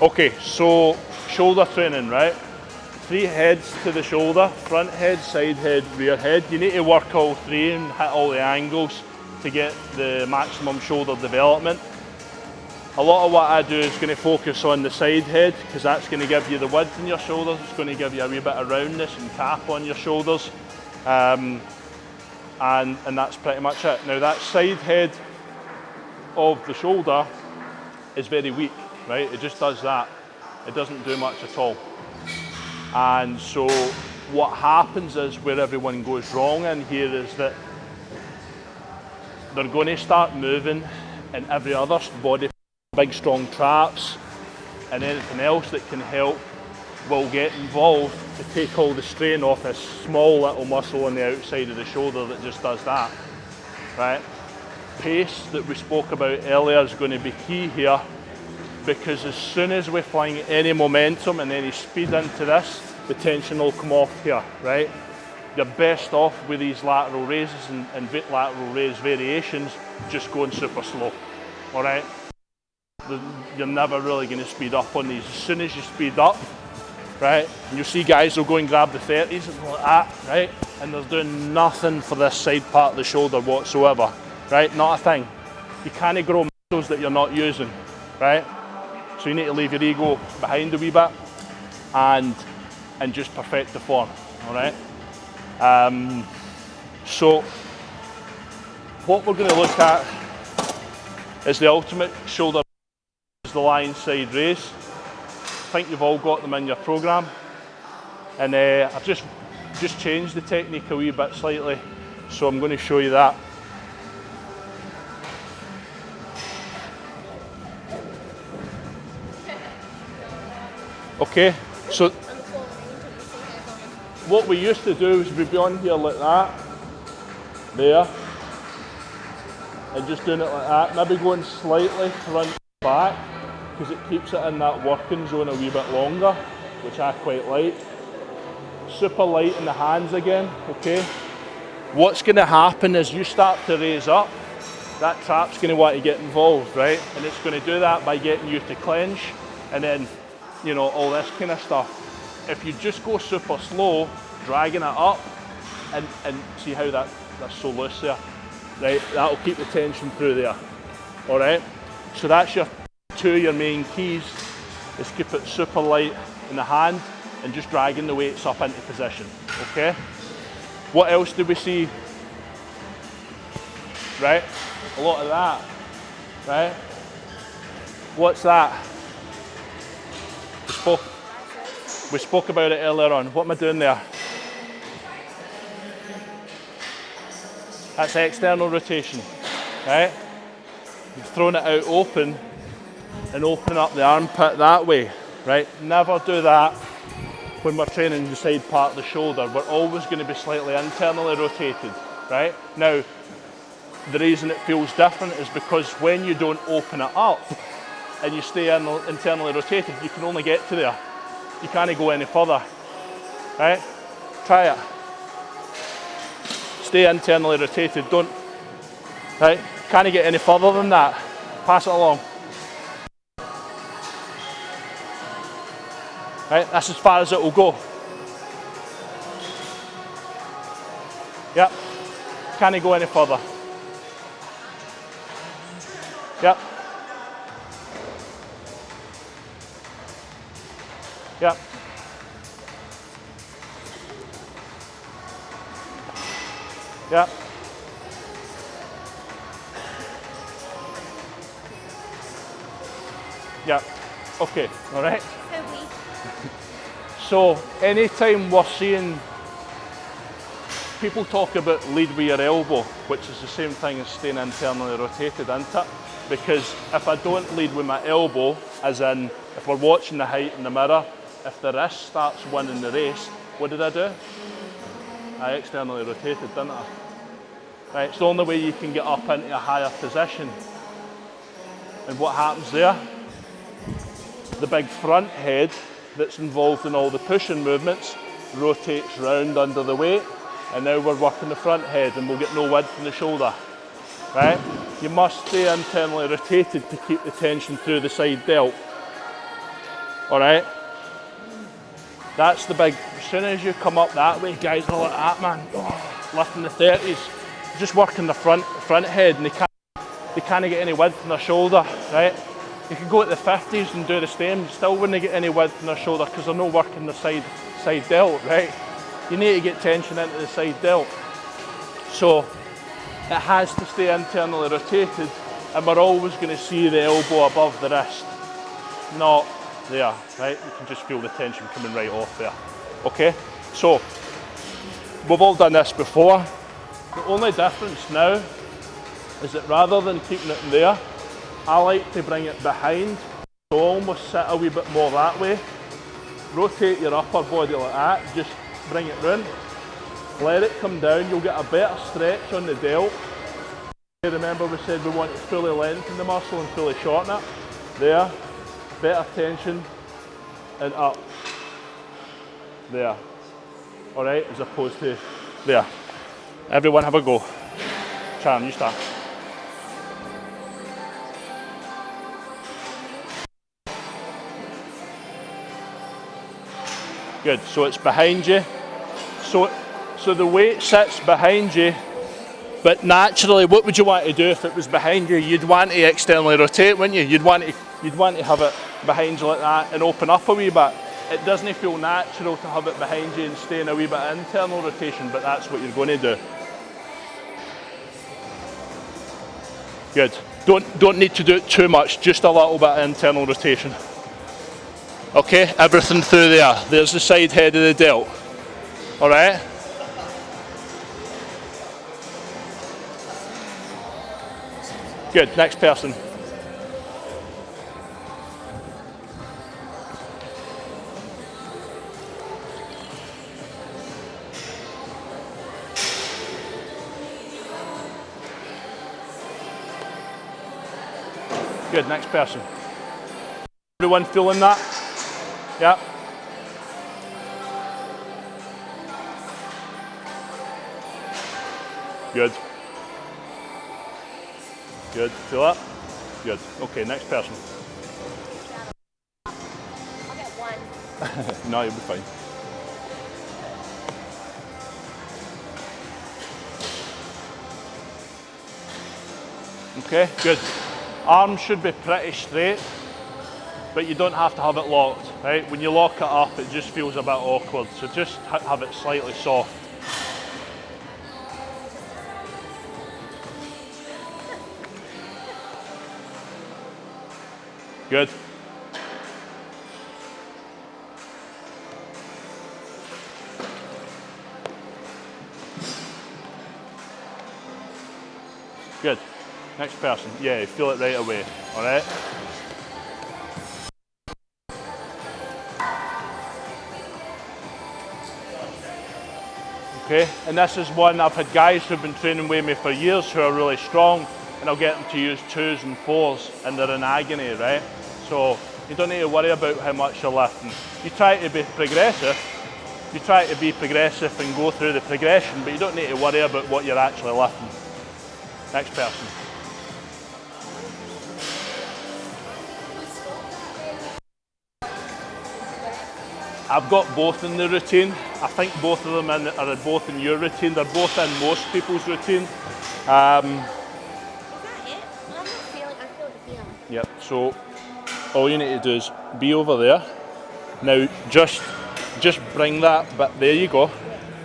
Okay, so shoulder training, right? 3 heads to the shoulder, front head, side head, rear head. You need to work all 3 and hit all the angles to get the maximum shoulder development. A lot of what I do is going to focus on the side head because that's going to give you the width in your shoulders. It's going to give you a wee bit of roundness and cap on your shoulders. And that's pretty much it. Now that side head of the shoulder is very weak, right? It just does that. It doesn't do much at all. And so what happens is, where everyone goes wrong in here, is that they're going to start moving in every other body, big strong traps and anything else that can help will get involved to take all the strain off this small little muscle on the outside of the shoulder that just does that, right? Pace that we spoke about earlier is going to be key here, because as soon as we fling any momentum and any speed into this, the tension will come off here, right? You're best off with these lateral raises and lateral raise variations just going super slow, all right? You're never really going to speed up on these. As soon as you speed up, right, and you see guys will go and grab the 30s and like that, right, and they're doing nothing for this side part of the shoulder whatsoever, right? Not a thing. You can't grow muscles that you're not using, right? So you need to leave your ego behind a wee bit and just perfect the form, all right? So what we're going to look at is the ultimate shoulder, the lying side raise. I think you've all got them in your program, and I've just changed the technique a wee bit slightly, so I'm going to show you that. Okay, so what we used to do is we'd be on here like that, there, and just doing it like that, maybe going slightly front back, because it keeps it in that working zone a wee bit longer, which I quite like. Super light in the hands again, okay? What's going to happen is you start to raise up, that trap's going to want to get involved, right? And it's going to do that by getting you to clench, and then, you know, all this kind of stuff. If you just go super slow, dragging it up, and see how that's so loose there, right? That'll keep the tension through there, all right? So that's your 2 of your main keys, is keep it super light in the hand and just dragging the weights up into position, okay? What else do we see? Right? A lot of that, right? What's that? We spoke about it earlier on. What am I doing there? That's external rotation, right? You've thrown it out open and open up the armpit that way, right? Never do that when we're training the side part of the shoulder. We're always going to be slightly internally rotated, right? Now, the reason it feels different is because when you don't open it up and you stay internally rotated, you can only get to there. You can't go any further, right? Try it. Stay internally rotated, don't, right? Can't get any further than that. Pass it along. Right, that's as far as it will go. Yep, can't go any further. Yep. Yep. Yep. Yep. Okay, all right. So anytime we're seeing people talk about lead with your elbow, which is the same thing as staying internally rotated, isn't it? Because if I don't lead with my elbow, as in if we're watching the height in the mirror, if the wrist starts winning the race, what did I do? I externally rotated, didn't I? Right, it's the only way you can get up into a higher position. And what happens there? The big front head that's involved in all the pushing movements rotates round under the weight, and now we're working the front head and we'll get no width in the shoulder, right? You must stay internally rotated to keep the tension through the side delt. all right? That's the big, as soon as you come up that way, guys are like that, man. Oh, lifting the 30s, just working the front head, and they can't get any width in their shoulder, right? You can go at the 50s and do the same, still wouldn't get any width in their shoulder because they're not working the side delt, right? You need to get tension into the side delt. So it has to stay internally rotated, and we're always going to see the elbow above the wrist, not there, right? You can just feel the tension coming right off there. Okay, so we've all done this before. The only difference now is that rather than keeping it in there, I like to bring it behind, so almost sit a wee bit more that way. Rotate your upper body like that, just bring it round. Let it come down, you'll get a better stretch on the delt. Remember we said we want to fully lengthen the muscle and fully shorten it. There, better tension, and up. There. Alright, as opposed to there. Everyone have a go. Sharon, you start. Good, so it's behind you. So the weight sits behind you, but naturally what would you want to do if it was behind you? You'd want to externally rotate, wouldn't you? You'd want to have it behind you like that and open up a wee bit. It doesn't feel natural to have it behind you and stay in a wee bit of internal rotation, but that's what you're going to do. Good. Don't need to do it too much, just a little bit of internal rotation. Okay, everything through there. There's the side head of the delt. Alright? Good, next person. Good, next person. Everyone feeling that? Yeah. Good. Good. Feel that? Good. Okay, next person. I'll get one. No, you'll be fine. Okay, good. Arms should be pretty straight, but you don't have to have it locked, right? When you lock it up, it just feels a bit awkward, so just have it slightly soft. Good. Good. Next person. Yeah, feel it right away. All right. Okay, and this is one I've had guys who've been training with me for years who are really strong, and I'll get them to use 2s and 4s, and they're in agony, right? So you don't need to worry about how much you're lifting. You try to be progressive. You try to be progressive and go through the progression, but you don't need to worry about what you're actually lifting. Next person. I've got both in the routine. I think both of them are both in your routine. They're both in most people's routine. Is that it? I'm not feeling, I feel the feeling. Yep, so all you need to do is be over there. Now just bring that, but there you go.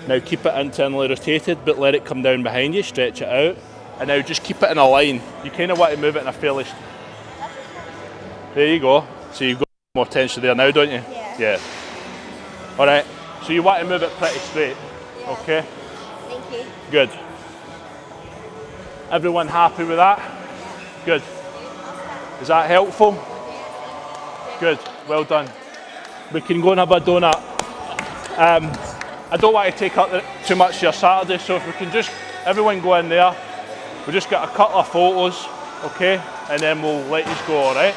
Now keep it internally rotated, but let it come down behind you, stretch it out. And now just keep it in a line. You kind of want to move it in a fairly... There you go. So you've got more tension there now, don't you? Yeah. Alright, so you want to move it pretty straight, Yeah. okay? Thank you. Good. Everyone happy with that? Good. Is that helpful? Good, well done. We can go and have a donut. I don't want to take up too much of your Saturday, so if we can just, everyone go in there. We'll just get a couple of photos, okay? And then we'll let you go, alright?